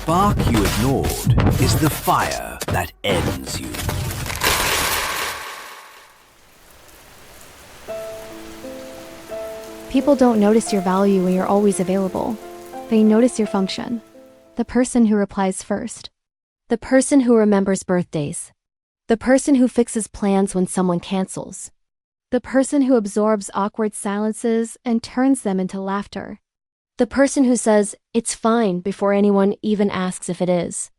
spark you ignored is the fire that ends you. People don't notice your value when you're always available. They notice your function. The person who replies first. The person who remembers birthdays. The person who fixes plans when someone cancels. The person who absorbs awkward silences and turns them into laughter. The person who says, "It's fine," before anyone even asks if it is.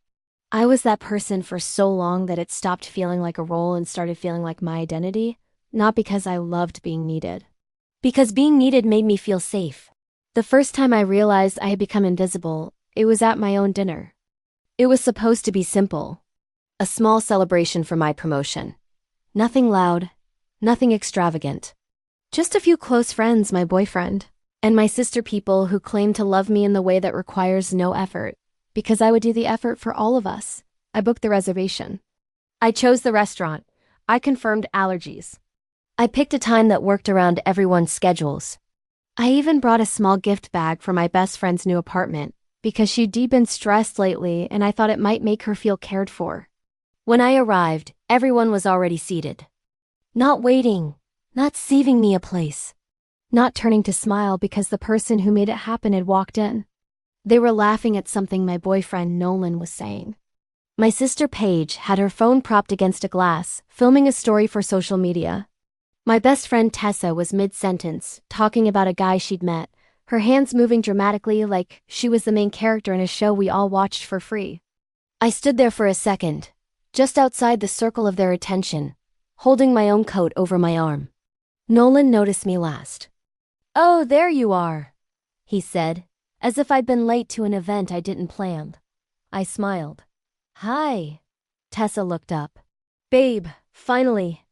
I was that person for so long that it stopped feeling like a role and started feeling like my identity, not because I loved being needed. Because being needed made me feel safe. The first time I realized I had become invisible, it was at my own dinner. It was supposed to be simple. A small celebration for my promotion. Nothing loud, nothing extravagant. Just a few close friends, my boyfriend, and my sister people who claimed to love me in the way that requires no effort, because I would do the effort for all of us. I booked the reservation. I chose the restaurant. I confirmed allergies. I picked a time that worked around everyone's schedules. I even brought a small gift bag for my best friend's new apartment, because she'd been stressed lately and I thought it might make her feel cared for. When I arrived, everyone was already seated. Not waiting, not saving me a place. Not turning to smile because the person who made it happen had walked in. They were laughing at something my boyfriend Nolan was saying. My sister Paige had her phone propped against a glass, filming a story for social media. My best friend Tessa was mid-sentence, talking about a guy she'd met, her hands moving dramatically like she was the main character in a show we all watched for free. I stood there for a second, just outside the circle of their attention, holding my own coat over my arm. Nolan noticed me last. "Oh, there you are," he said, as if I'd been late to an event I didn't plan. I smiled. "Hi." Tessa looked up. "Babe, finally.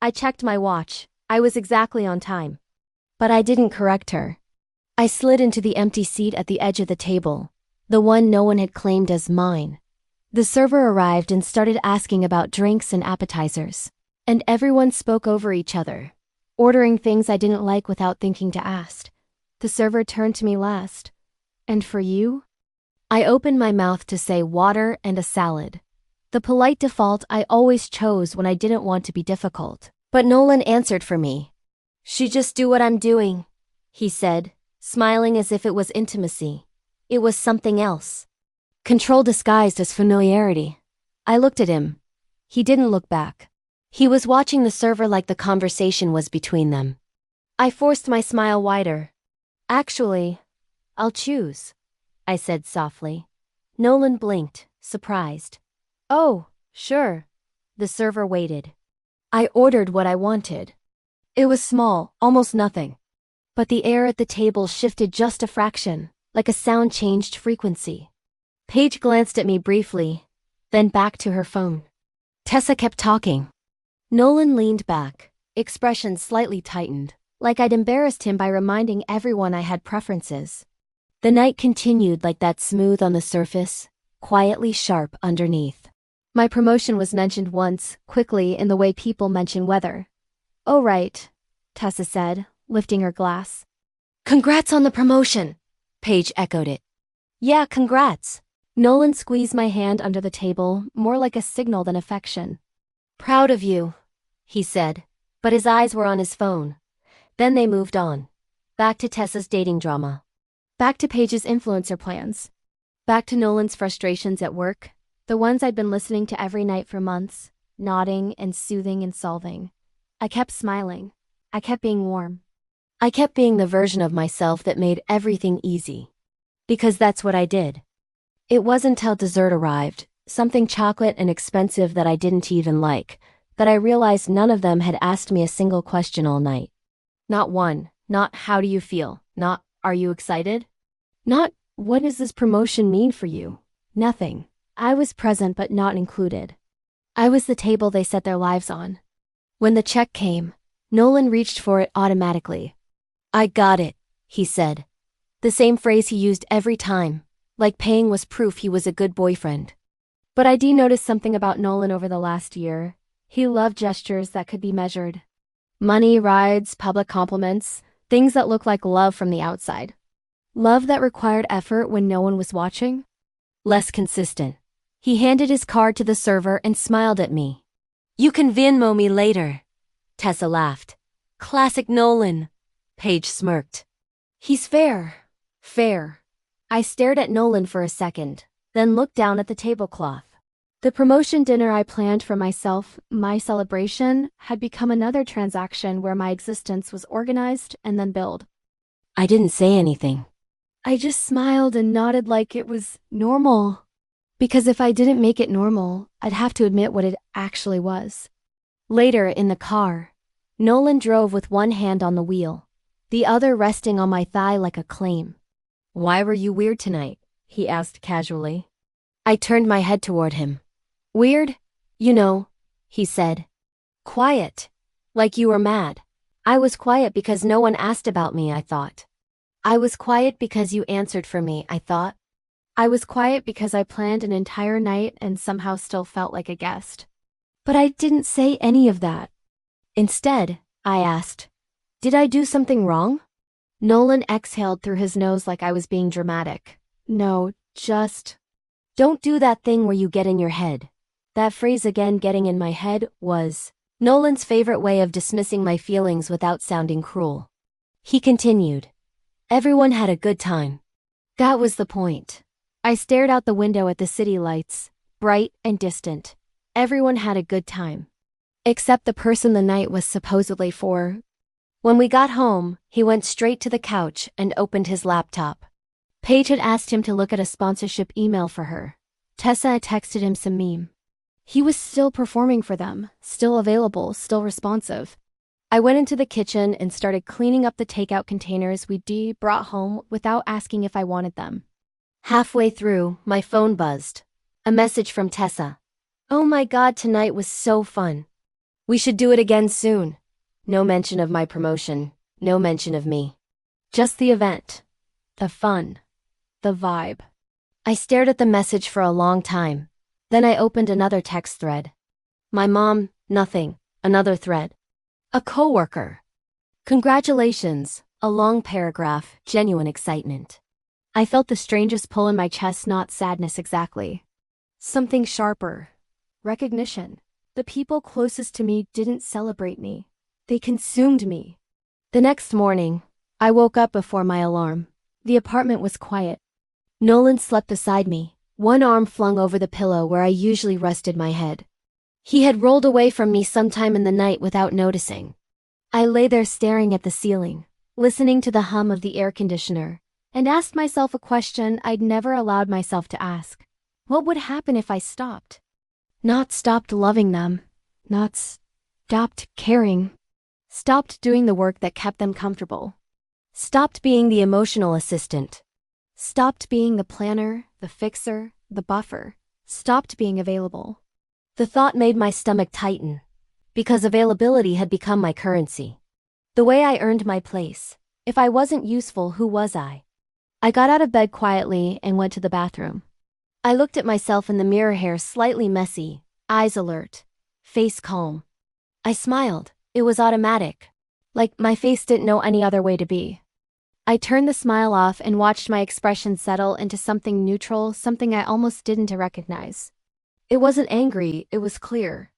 I checked my watch. I was exactly on time." But I didn't correct her. I slid into the empty seat at the edge of the table, the one no one had claimed as mine. The server arrived and started asking about drinks and appetizers, and everyone spoke over each other, ordering things I didn't like without thinking to ask. The server turned to me last. "And for you?" I opened my mouth to say water and a salad. The polite default I always chose when I didn't want to be difficult. But Nolan answered for me. "She just do what I'm doing," he said, smiling as if it was intimacy. It was something else. Control disguised as familiarity. I looked at him. He didn't look back. He was watching the server like the conversation was between them. I forced my smile wider. "Actually, I'll choose," I said softly. Nolan blinked, surprised. "Oh, sure." The server waited. I ordered what I wanted. It was small, almost nothing. But the air at the table shifted just a fraction, like a sound changed frequency. Paige glanced at me briefly, then back to her phone. Tessa kept talking. Nolan leaned back, expression slightly tightened, like I'd embarrassed him by reminding everyone I had preferences. The night continued like that, smooth on the surface, quietly sharp underneath. My promotion was mentioned once, quickly, in the way people mention weather. "Oh right," Tessa said, lifting her glass. "Congrats on the promotion," Paige echoed it. "Yeah, congrats." Nolan squeezed my hand under the table, more like a signal than affection. "Proud of you," he said, but his eyes were on his phone. Then they moved on. Back to Tessa's dating drama. Back to Paige's influencer plans. Back to Nolan's frustrations at work. The ones I'd been listening to every night for months, nodding and soothing and solving. I kept smiling. I kept being warm. I kept being the version of myself that made everything easy. Because that's what I did. It wasn't until dessert arrived, something chocolate and expensive that I didn't even like, that I realized none of them had asked me a single question all night. Not one. Not "how do you feel?" Not "are you excited?" Not "what does this promotion mean for you?" Nothing. I was present but not included. I was the table they set their lives on. When the check came, Nolan reached for it automatically. "I got it," he said. The same phrase he used every time, like paying was proof he was a good boyfriend. But I noticed something about Nolan over the last year. He loved gestures that could be measured. Money, rides, public compliments, things that looked like love from the outside. Love that required effort when no one was watching. Less consistent. He handed his card to the server and smiled at me. You can Venmo me later. Tessa laughed. Classic Nolan. Paige smirked. He's fair. Fair. I stared at Nolan for a second, then looked down at the tablecloth. The promotion dinner I planned for myself, my celebration, had become another transaction where my existence was organized and then billed. I didn't say anything. I just smiled and nodded like it was normal. Because if I didn't make it normal, I'd have to admit what it actually was. Later, in the car, Nolan drove with one hand on the wheel, the other resting on my thigh like a claim. Why were you weird tonight? He asked casually. I turned my head toward him. Weird? You know, he said. Quiet. Like you were mad. I was quiet because no one asked about me, I thought. I was quiet because you answered for me, I thought. I was quiet because I planned an entire night and somehow still felt like a guest. But I didn't say any of that. Instead, I asked, did I do something wrong? Nolan exhaled through his nose like I was being dramatic. No, just... Don't do that thing where you get in your head. That phrase again, getting in my head, was Nolan's favorite way of dismissing my feelings without sounding cruel. He continued. Everyone had a good time. That was the point. I stared out the window at the city lights, bright and distant. Everyone had a good time. Except the person the night was supposedly for. When we got home, he went straight to the couch and opened his laptop. Paige had asked him to look at a sponsorship email for her. Tessa had texted him some meme. He was still performing for them, still available, still responsive. I went into the kitchen and started cleaning up the takeout containers we brought home without asking if I wanted them. Halfway through, my phone buzzed. A message from Tessa. Oh my God, tonight was so fun. We should do it again soon. No mention of my promotion, no mention of me. Just the event. The fun. The vibe. I stared at the message for a long time. Then I opened another text thread. My mom, nothing. Another thread. A coworker. Congratulations. A long paragraph, genuine excitement. I felt the strangest pull in my chest, not sadness exactly. Something sharper. Recognition. The people closest to me didn't celebrate me. They consumed me. The next morning, I woke up before my alarm. The apartment was quiet. Nolan slept beside me, one arm flung over the pillow where I usually rested my head. He had rolled away from me sometime in the night without noticing. I lay there staring at the ceiling, listening to the hum of the air conditioner, and asked myself a question I'd never allowed myself to ask. What would happen if I stopped? Not stopped loving them. Not stopped caring. Stopped doing the work that kept them comfortable. Stopped being the emotional assistant. Stopped being the planner, the fixer, the buffer. Stopped being available. The thought made my stomach tighten, because availability had become my currency. The way I earned my place. If I wasn't useful, who was I? I got out of bed quietly and went to the bathroom. I looked at myself in the mirror, hair slightly messy, eyes alert, face calm. I smiled. It was automatic. Like my face didn't know any other way to be. I turned the smile off and watched my expression settle into something neutral, something I almost didn't recognize. It wasn't angry, it was clear.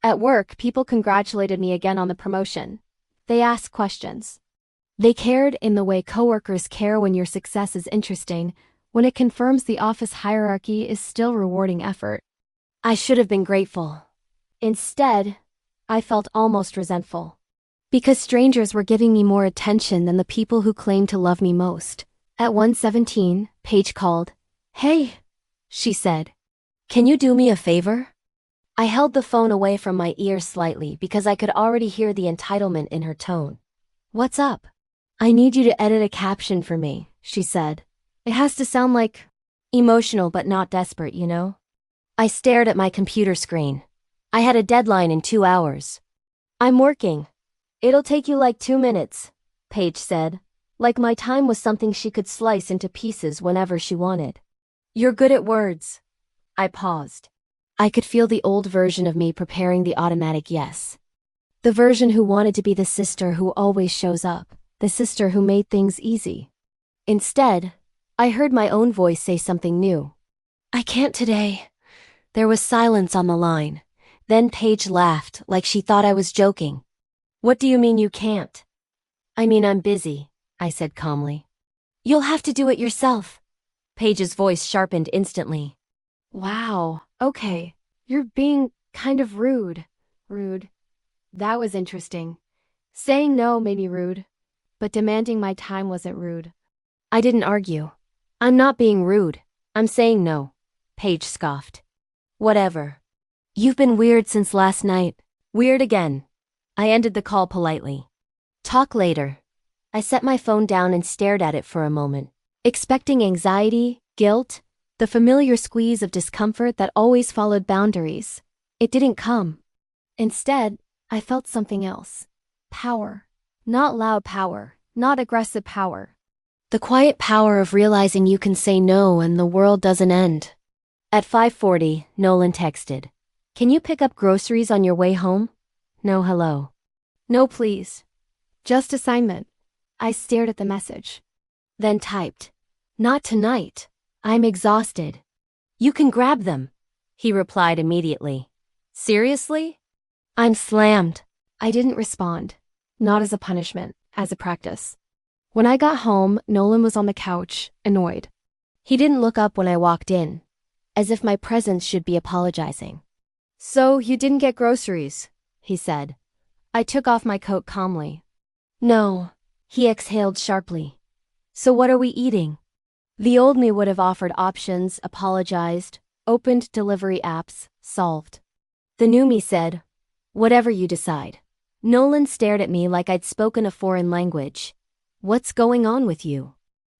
At work, people congratulated me again on the promotion. They asked questions. They cared in the way coworkers care when your success is interesting, when it confirms the office hierarchy is still rewarding effort. I should have been grateful. Instead, I felt almost resentful. Because strangers were giving me more attention than the people who claimed to love me most. At 1:17, Paige called. Hey, she said. Can you do me a favor? I held the phone away from my ear slightly because I could already hear the entitlement in her tone. What's up? I need you to edit a caption for me, she said. It has to sound like emotional but not desperate, you know? I stared at my computer screen. I had a deadline in 2 hours. I'm working. It'll take you like 2 minutes, Paige said, like my time was something she could slice into pieces whenever she wanted. You're good at words. I paused. I could feel the old version of me preparing the automatic yes. The version who wanted to be the sister who always shows up, the sister who made things easy. Instead, I heard my own voice say something new. I can't today. There was silence on the line. Then Paige laughed like she thought I was joking. What do you mean you can't? I mean I'm busy, I said calmly. You'll have to do it yourself. Paige's voice sharpened instantly. Wow, okay. You're being kind of rude. Rude. That was interesting. Saying no made me rude, but demanding my time wasn't rude. I didn't argue. I'm not being rude. I'm saying no. Paige scoffed. Whatever. You've been weird since last night. Weird again. I ended the call politely. Talk later. I set my phone down and stared at it for a moment, expecting anxiety, guilt, the familiar squeeze of discomfort that always followed boundaries. It didn't come. Instead, I felt something else. Power. Not loud power, not aggressive power. The quiet power of realizing you can say no and the world doesn't end. At 5:40, Nolan texted. Can you pick up groceries on your way home? No hello. No please. Just assignment. I stared at the message. Then typed. Not tonight. I'm exhausted. You can grab them. He replied immediately. Seriously? I'm slammed. I didn't respond. Not as a punishment, as a practice. When I got home, Nolan was on the couch, annoyed. He didn't look up when I walked in, as if my presence should be apologizing. So you didn't get groceries, he said. I took off my coat calmly. No, he exhaled sharply. So what are we eating? The old me would have offered options, apologized, opened delivery apps, solved. The new me said, whatever you decide. Nolan stared at me like I'd spoken a foreign language. What's going on with you?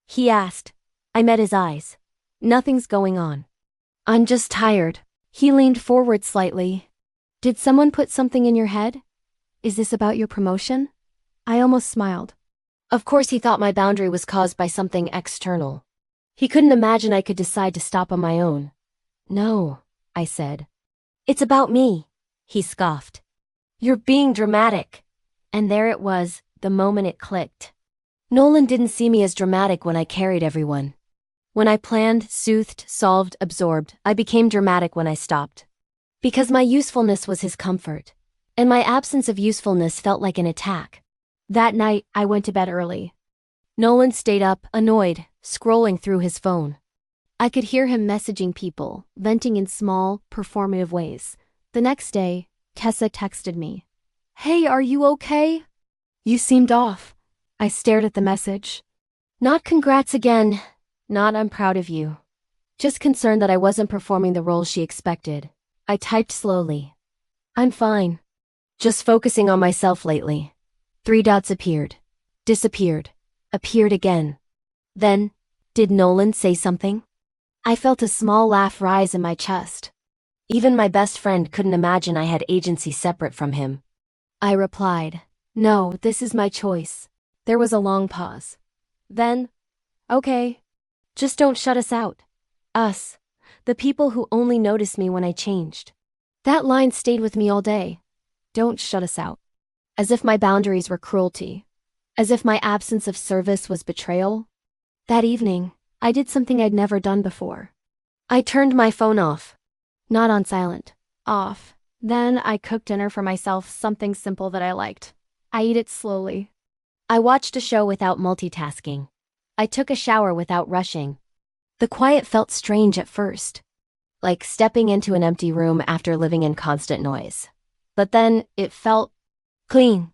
He asked. I met his eyes. Nothing's going on. I'm just tired. He leaned forward slightly. Did someone put something in your head? Is this about your promotion? I almost smiled. Of course he thought my boundary was caused by something external. He couldn't imagine I could decide to stop on my own. No, I said. It's about me, he scoffed. You're being dramatic. And there it was, the moment it clicked. Nolan didn't see me as dramatic when I carried everyone. When I planned, soothed, solved, absorbed, I became dramatic when I stopped. Because my usefulness was his comfort. And my absence of usefulness felt like an attack. That night, I went to bed early. Nolan stayed up, annoyed, scrolling through his phone. I could hear him messaging people, venting in small, performative ways. The next day, Tessa texted me. Hey, are you okay? You seemed off. I stared at the message. Not congrats again. Not I'm proud of you. Just concerned that I wasn't performing the role she expected. I typed slowly. I'm fine. Just focusing on myself lately. 3 dots appeared. Disappeared. Appeared again. Then, did Nolan say something? I felt a small laugh rise in my chest. Even my best friend couldn't imagine I had agency separate from him. I replied, no, this is my choice. There was a long pause. Then, okay. Just don't shut us out. Us. The people who only noticed me when I changed. That line stayed with me all day. Don't shut us out. As if my boundaries were cruelty. As if my absence of service was betrayal. That evening, I did something I'd never done before. I turned my phone off. Not on silent. Off. Then I cooked dinner for myself, something simple that I liked. I ate it slowly. I watched a show without multitasking. I took a shower without rushing. The quiet felt strange at first. Like stepping into an empty room after living in constant noise. But then, it felt clean.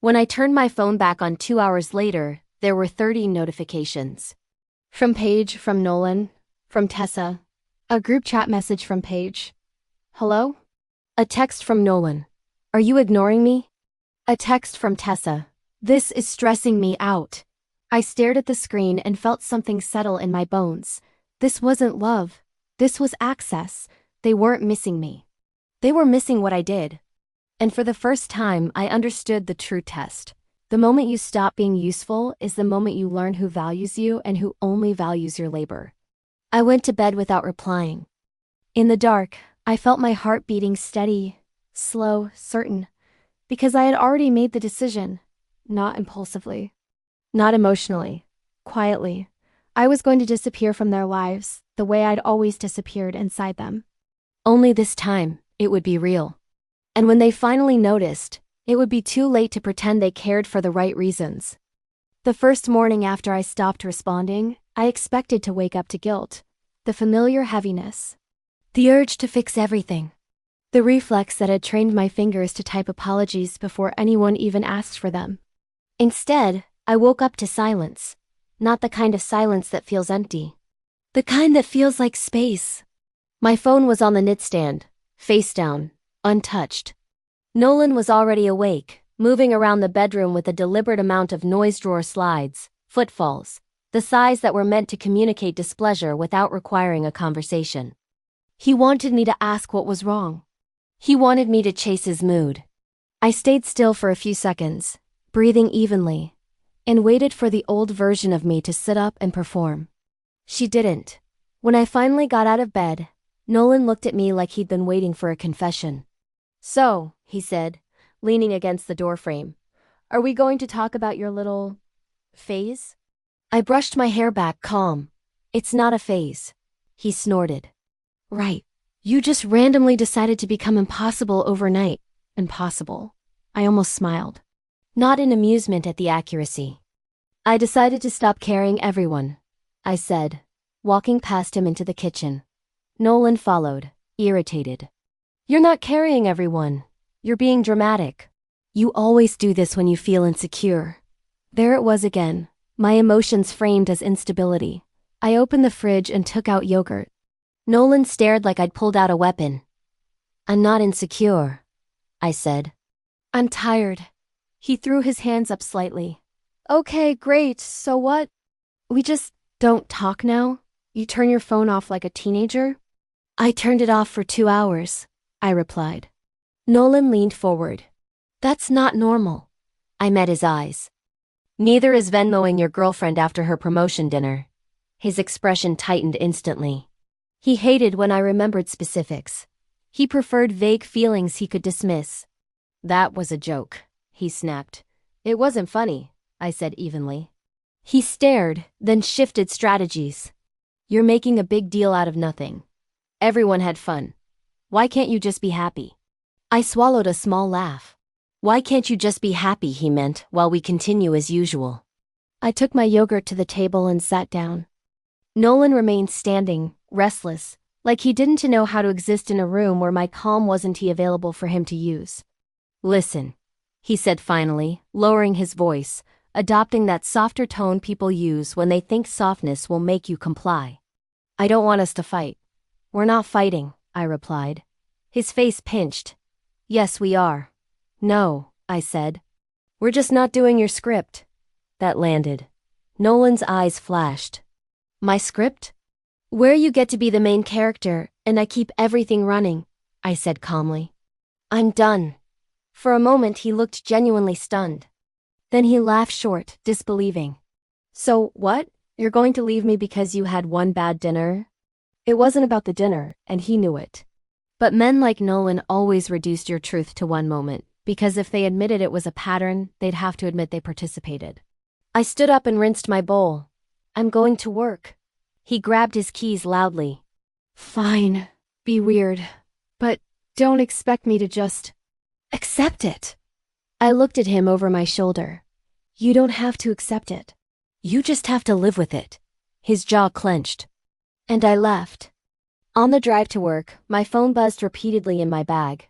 When I turned my phone back on 2 hours later, there were 30 notifications. From Paige, from Nolan, from Tessa. A group chat message from Paige. Hello? A text from Nolan. Are you ignoring me? A text from Tessa. This is stressing me out. I stared at the screen and felt something settle in my bones. This wasn't love. This was access. They weren't missing me. They were missing what I did. And for the first time, I understood the true test. The moment you stop being useful is the moment you learn who values you and who only values your labor. I went to bed without replying. In the dark, I felt my heart beating steady, slow, certain, because I had already made the decision. Not impulsively. Not emotionally. Quietly. I was going to disappear from their lives, the way I'd always disappeared inside them. Only this time, it would be real. And when they finally noticed, it would be too late to pretend they cared for the right reasons. The first morning after I stopped responding, I expected to wake up to guilt, the familiar heaviness, the urge to fix everything, the reflex that had trained my fingers to type apologies before anyone even asked for them. Instead, I woke up to silence, not the kind of silence that feels empty, the kind that feels like space. My phone was on the nightstand, face down, untouched. Nolan was already awake, moving around the bedroom with a deliberate amount of noise drawer slides, footfalls, the size that were meant to communicate displeasure without requiring a conversation. He wanted me to ask what was wrong. He wanted me to chase his mood. I stayed still for a few seconds, breathing evenly, and waited for the old version of me to sit up and perform. She didn't. When I finally got out of bed, Nolan looked at me like he'd been waiting for a confession. "So," he said, leaning against the doorframe, "are we going to talk about your little phase?" I brushed my hair back, calm. "It's not a phase." He snorted. "Right. You just randomly decided to become impossible overnight." Impossible. I almost smiled. Not in amusement at the accuracy. "I decided to stop carrying everyone," I said, walking past him into the kitchen. Nolan followed, irritated. "You're not carrying everyone. You're being dramatic. You always do this when you feel insecure." There it was again, my emotions framed as instability. I opened the fridge and took out yogurt. Nolan stared like I'd pulled out a weapon. "I'm not insecure," I said. "I'm tired." He threw his hands up slightly. "Okay, great, so what? We just don't talk now? You turn your phone off like a teenager?" "I turned it off for 2 hours," I replied. Nolan leaned forward. "That's not normal." I met his eyes. "Neither is Venmoing your girlfriend after her promotion dinner." His expression tightened instantly. He hated when I remembered specifics. He preferred vague feelings he could dismiss. "That was a joke," he snapped. "It wasn't funny," I said evenly. He stared, then shifted strategies. "You're making a big deal out of nothing. Everyone had fun. Why can't you just be happy?" I swallowed a small laugh. "Why can't you just be happy," he meant, "while we continue as usual?" I took my yogurt to the table and sat down. Nolan remained standing, restless, like he didn't know how to exist in a room where my calm wasn't available for him to use. "Listen," he said finally, lowering his voice, adopting that softer tone people use when they think softness will make you comply. "I don't want us to fight." "We're not fighting," I replied. His face pinched. "Yes, we are." "No," I said. "We're just not doing your script." That landed. Nolan's eyes flashed. "My script?" "Where you get to be the main character, and I keep everything running," I said calmly. "I'm done." For a moment he looked genuinely stunned. Then he laughed short, disbelieving. "So, what? You're going to leave me because you had one bad dinner?" It wasn't about the dinner, and he knew it. But men like Nolan always reduced your truth to one moment, because if they admitted it was a pattern, they'd have to admit they participated. I stood up and rinsed my bowl. "I'm going to work." He grabbed his keys loudly. "Fine, be weird, but don't expect me to just accept it." I looked at him over my shoulder. "You don't have to accept it. You just have to live with it." His jaw clenched. And I left. On the drive to work, my phone buzzed repeatedly in my bag.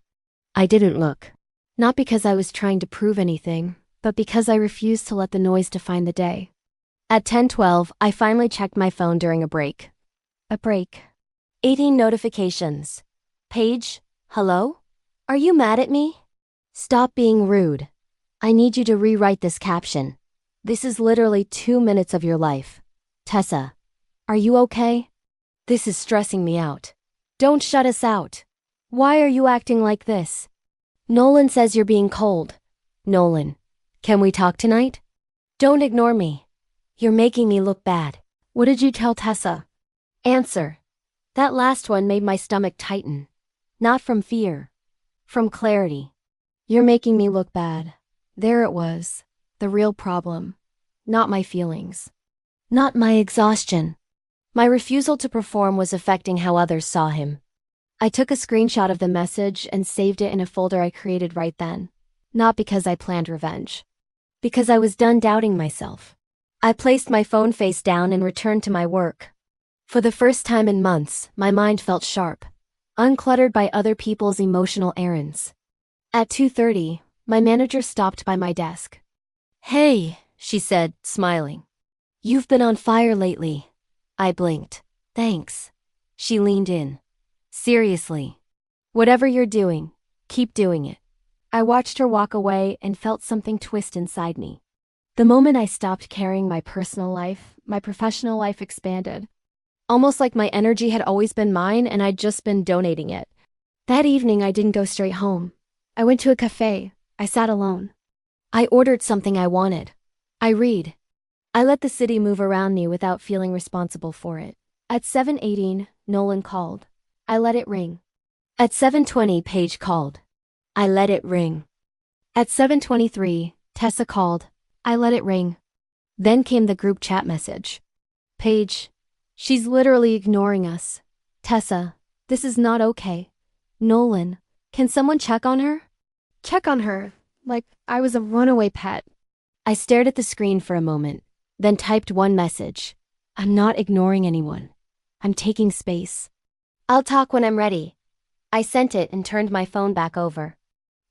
I didn't look. Not because I was trying to prove anything, but because I refused to let the noise define the day. At 10:12, I finally checked my phone during a break. 18 notifications. "Paige, hello? Are you mad at me? Stop being rude. I need you to rewrite this caption. This is literally 2 minutes of your life. Tessa, are you okay? This is stressing me out. Don't shut us out. Why are you acting like this? Nolan says you're being cold. Nolan, can we talk tonight? Don't ignore me. You're making me look bad. What did you tell Tessa?" Answer. That last one made my stomach tighten. Not from fear. From clarity. You're making me look bad. There it was. The real problem. Not my feelings. Not my exhaustion. My refusal to perform was affecting how others saw him. I took a screenshot of the message and saved it in a folder I created right then. Not because I planned revenge. Because I was done doubting myself. I placed my phone face down and returned to my work. For the first time in months, my mind felt sharp, uncluttered by other people's emotional errands. At 2:30, my manager stopped by my desk. "Hey," she said, smiling. "You've been on fire lately." I blinked. "Thanks." She leaned in. "Seriously. Whatever you're doing, keep doing it." I watched her walk away and felt something twist inside me. The moment I stopped carrying my personal life, my professional life expanded. Almost like my energy had always been mine and I'd just been donating it. That evening I didn't go straight home. I went to a cafe. I sat alone. I ordered something I wanted. I read. I let the city move around me without feeling responsible for it. At 7:18, Nolan called. I let it ring. At 7:20, Paige called. I let it ring. At 7:23, Tessa called. I let it ring. Then came the group chat message. "Paige, she's literally ignoring us. Tessa, this is not okay. Nolan, can someone check on her?" Check on her? Like I was a runaway pet. I stared at the screen for a moment, then typed one message. "I'm not ignoring anyone. I'm taking space. I'll talk when I'm ready." I sent it and turned my phone back over.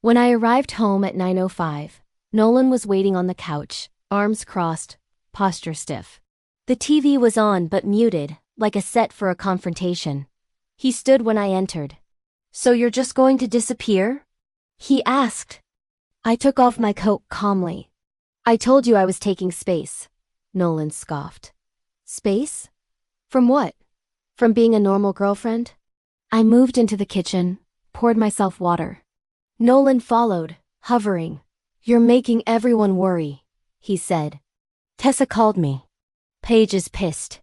When I arrived home at 9:05, Nolan was waiting on the couch, arms crossed, posture stiff. The TV was on but muted, like a set for a confrontation. He stood when I entered. "So you're just going to disappear?" he asked. I took off my coat calmly. "I told you I was taking space," Nolan scoffed. "Space? From what? From being a normal girlfriend?" I moved into the kitchen, poured myself water. Nolan followed, hovering. "You're making everyone worry," he said. "Tessa called me. Paige is pissed."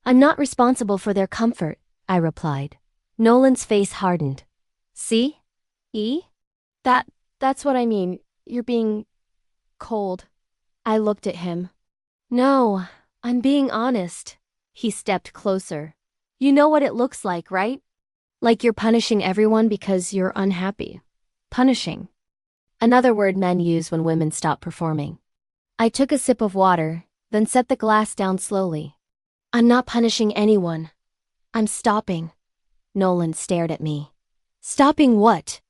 "I'm not responsible for their comfort," I replied. Nolan's face hardened. "See? E? That's what I mean. You're being cold." I looked at him. "No, I'm being honest." He stepped closer. "You know what it looks like, right? Like you're punishing everyone because you're unhappy. Punishing. Another word men use when women stop performing." I took a sip of water, then set the glass down slowly. "I'm not punishing anyone. I'm stopping." Nolan stared at me. "Stopping what?"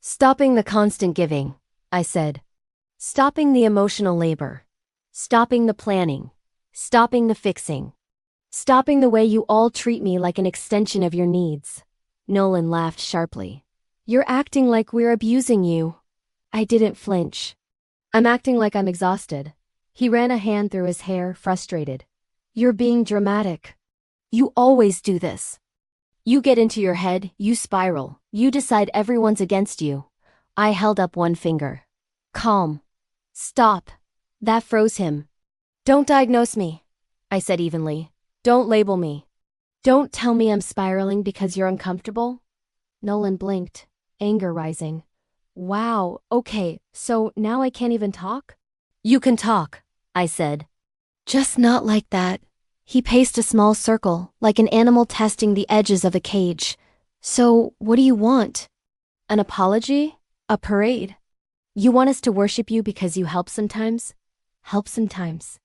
"Stopping the constant giving," I said. "Stopping the emotional labor. Stopping the planning. Stopping the fixing. Stopping the way you all treat me like an extension of your needs." Nolan laughed sharply. "You're acting like we're abusing you." I didn't flinch. "I'm acting like I'm exhausted." He ran a hand through his hair, frustrated. "You're being dramatic. You always do this. You get into your head, you spiral, you decide everyone's against you." I held up one finger. "Calm. Stop." That froze him. "Don't diagnose me," I said evenly. "Don't label me. Don't tell me I'm spiraling because you're uncomfortable." Nolan blinked, anger rising. "Wow, okay, so now I can't even talk?" "You can talk," I said. "Just not like that." He paced a small circle, like an animal testing the edges of a cage. "So, what do you want? An apology? A parade? You want us to worship you because you help sometimes?" "Help sometimes."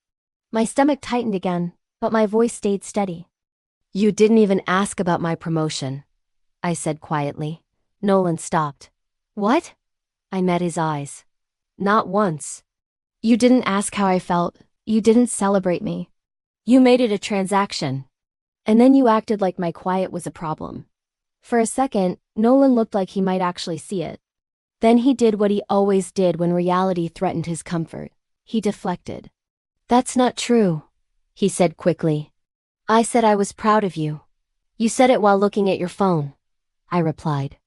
My stomach tightened again, but my voice stayed steady. "You didn't even ask about my promotion," I said quietly. Nolan stopped. "What?" I met his eyes. "Not once. You didn't ask how I felt. You didn't celebrate me. You made it a transaction. And then you acted like my quiet was a problem." For a second, Nolan looked like he might actually see it. Then he did what he always did when reality threatened his comfort. He deflected. "That's not true," he said quickly. "I said I was proud of you." "You said it while looking at your phone," I replied.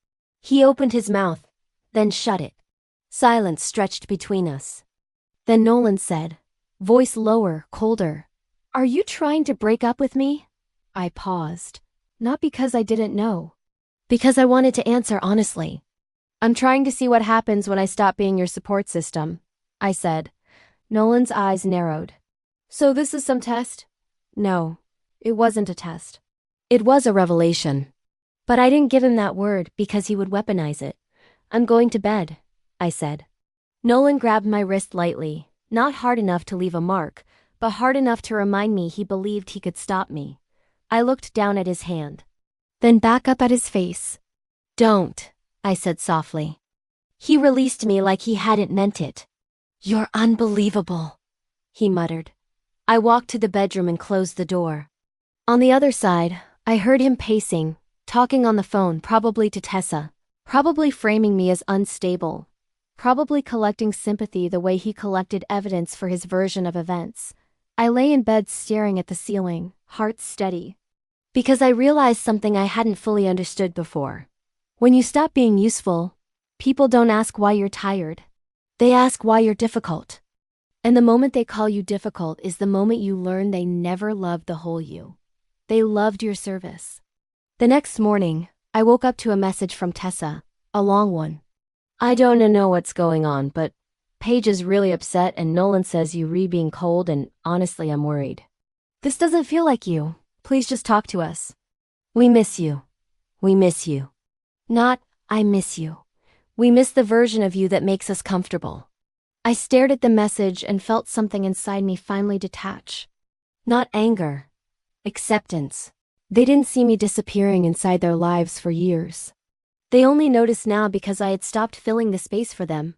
He opened his mouth, then shut it. Silence stretched between us. Then Nolan said, voice lower, colder, "Are you trying to break up with me?" I paused. Not because I didn't know. Because I wanted to answer honestly. "I'm trying to see what happens when I stop being your support system," I said. Nolan's eyes narrowed. "So this is some test?" "No. It wasn't a test. It was a revelation. But I didn't give him that word because he would weaponize it. I'm going to bed, I said. Nolan grabbed my wrist lightly, not hard enough to leave a mark, but hard enough to remind me he believed he could stop me. I looked down at his hand, then back up at his face. Don't, I said softly. He released me like he hadn't meant it. You're unbelievable, he muttered. I walked to the bedroom and closed the door. On the other side, I heard him pacing, talking on the phone, probably to Tessa, probably framing me as unstable, probably collecting sympathy the way he collected evidence for his version of events. I lay in bed staring at the ceiling, heart steady. Because I realized something I hadn't fully understood before. When you stop being useful, people don't ask why you're tired. They ask why you're difficult. And the moment they call you difficult is the moment you learn they never loved the whole you. They loved your service. The next morning, I woke up to a message from Tessa, a long one. I don't know what's going on, but Paige is really upset and Nolan says you're being cold and honestly I'm worried. This doesn't feel like you. Please just talk to us. We miss you. We miss you. Not, I miss you. We miss the version of you that makes us comfortable. I stared at the message and felt something inside me finally detach. Not anger. Acceptance. They didn't see me disappearing inside their lives for years. They only noticed now because I had stopped filling the space for them.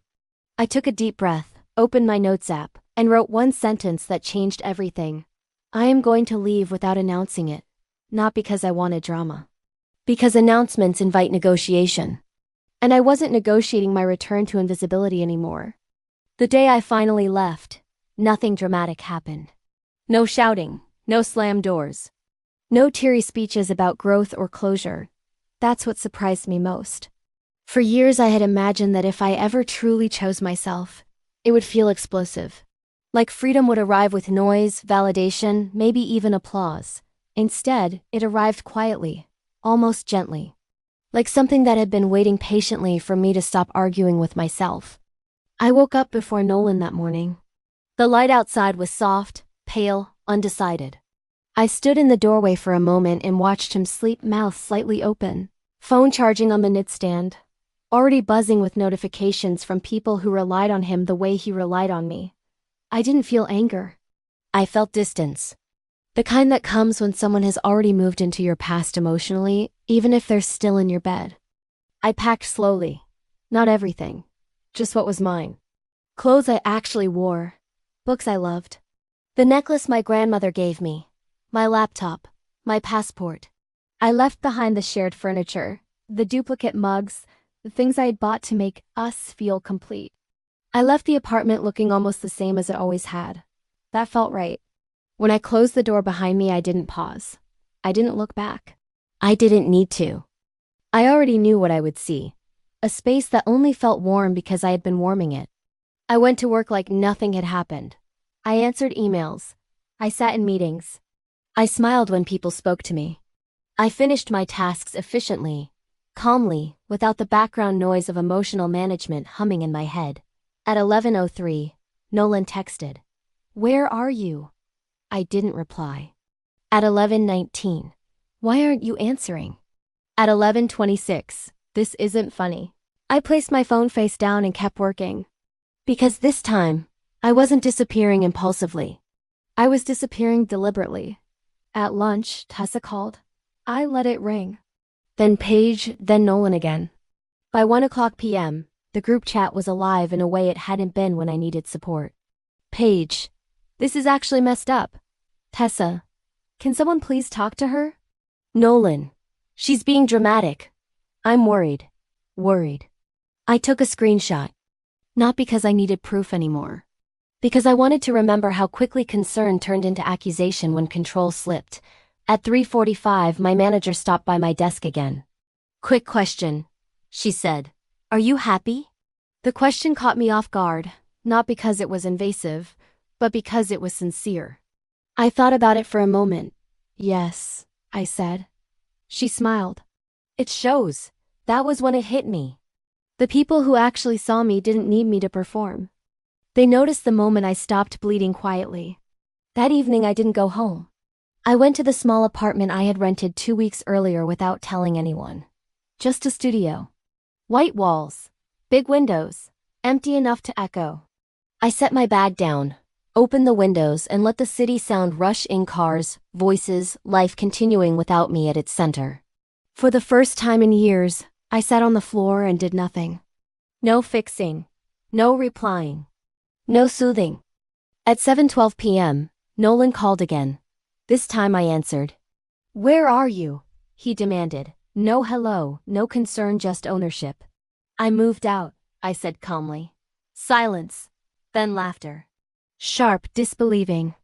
I took a deep breath, opened my notes app, and wrote one sentence that changed everything. I am going to leave without announcing it. Not because I wanted drama. Because announcements invite negotiation. And I wasn't negotiating my return to invisibility anymore. The day I finally left, nothing dramatic happened. No shouting, no slammed doors. No teary speeches about growth or closure. That's what surprised me most. For years I had imagined that if I ever truly chose myself, it would feel explosive. Like freedom would arrive with noise, validation, maybe even applause. Instead, it arrived quietly, almost gently. Like something that had been waiting patiently for me to stop arguing with myself. I woke up before Nolan that morning. The light outside was soft, pale, undecided. I stood in the doorway for a moment and watched him sleep, mouth slightly open. Phone charging on the nightstand, already buzzing with notifications from people who relied on him the way he relied on me. I didn't feel anger. I felt distance. The kind that comes when someone has already moved into your past emotionally, even if they're still in your bed. I packed slowly. Not everything. Just what was mine. Clothes I actually wore. Books I loved. The necklace my grandmother gave me. My laptop. My passport. I left behind the shared furniture, the duplicate mugs, the things I had bought to make us feel complete. I left the apartment looking almost the same as it always had. That felt right. When I closed the door behind me, I didn't pause. I didn't look back. I didn't need to. I already knew what I would see. A space that only felt warm because I had been warming it. I went to work like nothing had happened. I answered emails. I sat in meetings. I smiled when people spoke to me. I finished my tasks efficiently, calmly, without the background noise of emotional management humming in my head. At 11:03, Nolan texted, "Where are you?" I didn't reply. At 11:19, "Why aren't you answering?" At 11:26, "This isn't funny." I placed my phone face down and kept working. Because this time, I wasn't disappearing impulsively. I was disappearing deliberately. At lunch, Tessa called. I let it ring. Then Paige, then Nolan again. By 1:00 p.m., the group chat was alive in a way it hadn't been when I needed support. Paige, this is actually messed up. Tessa, can someone please talk to her? Nolan, she's being dramatic. I'm worried. Worried. I took a screenshot. Not because I needed proof anymore. Because I wanted to remember how quickly concern turned into accusation when control slipped. At 3:45, my manager stopped by my desk again. Quick question, she said. Are you happy? The question caught me off guard, not because it was invasive, but because it was sincere. I thought about it for a moment. Yes, I said. She smiled. It shows. That was when it hit me. The people who actually saw me didn't need me to perform. They noticed the moment I stopped bleeding quietly. That evening I didn't go home. I went to the small apartment I had rented 2 weeks earlier without telling anyone. Just a studio. White walls. Big windows. Empty enough to echo. I set my bag down, opened the windows, and let the city sound rush in: cars, voices, life continuing without me at its center. For the first time in years, I sat on the floor and did nothing. No fixing. No replying. No soothing. At 7:12 p.m., Nolan called again. This time I answered. "Where are you?" he demanded. No hello, no concern, just ownership. "I moved out," I said calmly. Silence. Then laughter. Sharp, disbelieving.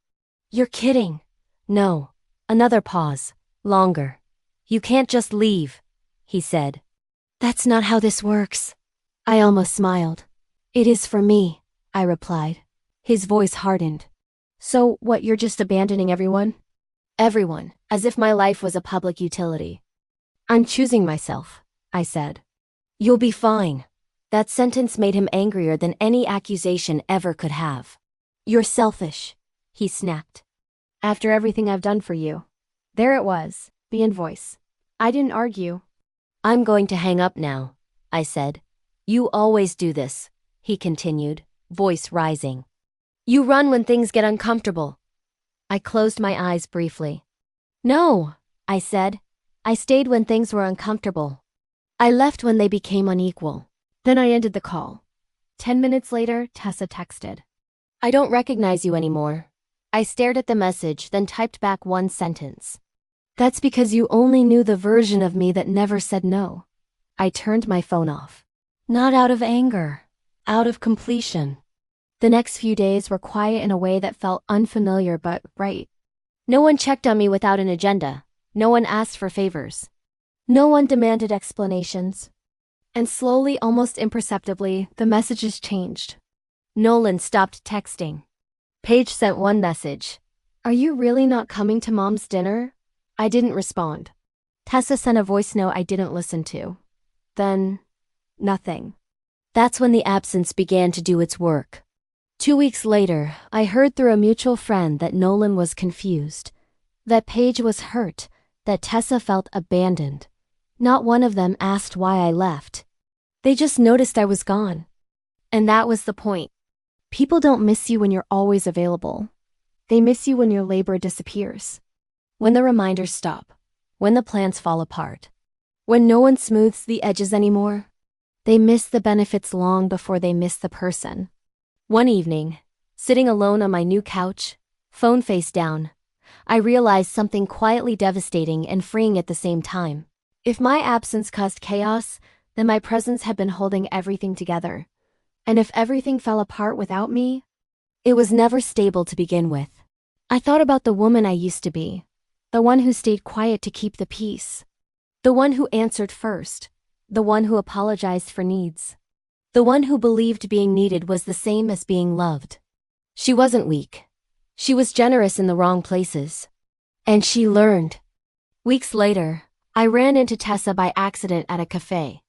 "You're kidding." "No." Another pause. Longer. "You can't just leave," he said. "That's not how this works." I almost smiled. "It is for me," I replied. His voice hardened. "So what, you're just abandoning everyone?" "Everyone, as if my life was a public utility." "I'm choosing myself," I said. "You'll be fine." That sentence made him angrier than any accusation ever could have. "You're selfish," he snapped. "After everything I've done for you." There it was, the invoice. I didn't argue. "I'm going to hang up now," I said. "You always do this," he continued, voice rising. "You run when things get uncomfortable." I closed my eyes briefly. "No," I said. "I stayed when things were uncomfortable. I left when they became unequal." Then I ended the call. 10 minutes later, Tessa texted. "I don't recognize you anymore." I stared at the message, then typed back one sentence. "That's because you only knew the version of me that never said no." I turned my phone off. Not out of anger, out of completion. The next few days were quiet in a way that felt unfamiliar but right. No one checked on me without an agenda. No one asked for favors. No one demanded explanations. And slowly, almost imperceptibly, the messages changed. Nolan stopped texting. Paige sent one message. "Are you really not coming to Mom's dinner?" I didn't respond. Tessa sent a voice note I didn't listen to. Then, nothing. That's when the absence began to do its work. 2 weeks later, I heard through a mutual friend that Nolan was confused, that Paige was hurt, that Tessa felt abandoned. Not one of them asked why I left. They just noticed I was gone. And that was the point. People don't miss you when you're always available. They miss you when your labor disappears. When the reminders stop. When the plans fall apart. When no one smooths the edges anymore. They miss the benefits long before they miss the person. One evening, sitting alone on my new couch, phone face down, I realized something quietly devastating and freeing at the same time. If my absence caused chaos, then my presence had been holding everything together. And if everything fell apart without me, it was never stable to begin with. I thought about the woman I used to be, the one who stayed quiet to keep the peace, the one who answered first, the one who apologized for needs. The one who believed being needed was the same as being loved. She wasn't weak. She was generous in the wrong places. And she learned. Weeks later, I ran into Tessa by accident at a cafe.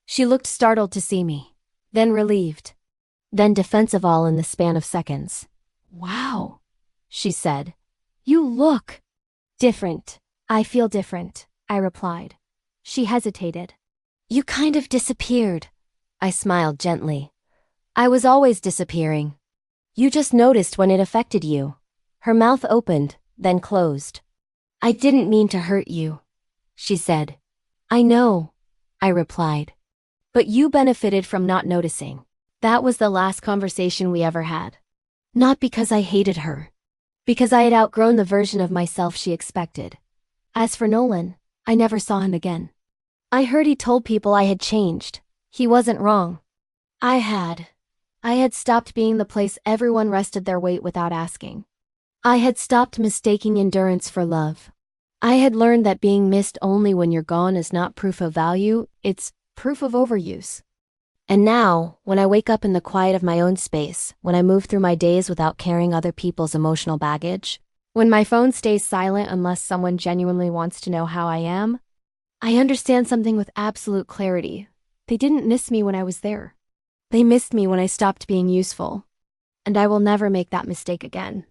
She looked startled to see me, then relieved, then defensive, all in the span of seconds. "Wow," she said. "You look different." "I feel different," I replied. She hesitated. "You kind of disappeared." I smiled gently. "I was always disappearing. You just noticed when it affected you." Her mouth opened, then closed. "I didn't mean to hurt you," she said. "I know," I replied. "But you benefited from not noticing." That was the last conversation we ever had. Not because I hated her. Because I had outgrown the version of myself she expected. As for Nolan, I never saw him again. I heard he told people I had changed. He wasn't wrong. I had stopped being the place everyone rested their weight without asking. I had stopped mistaking endurance for love. I had learned that being missed only when you're gone is not proof of value, it's proof of overuse. And now, when I wake up in the quiet of my own space, when I move through my days without carrying other people's emotional baggage, when my phone stays silent unless someone genuinely wants to know how I am, I understand something with absolute clarity. They didn't miss me when I was there. They missed me when I stopped being useful. And I will never make that mistake again.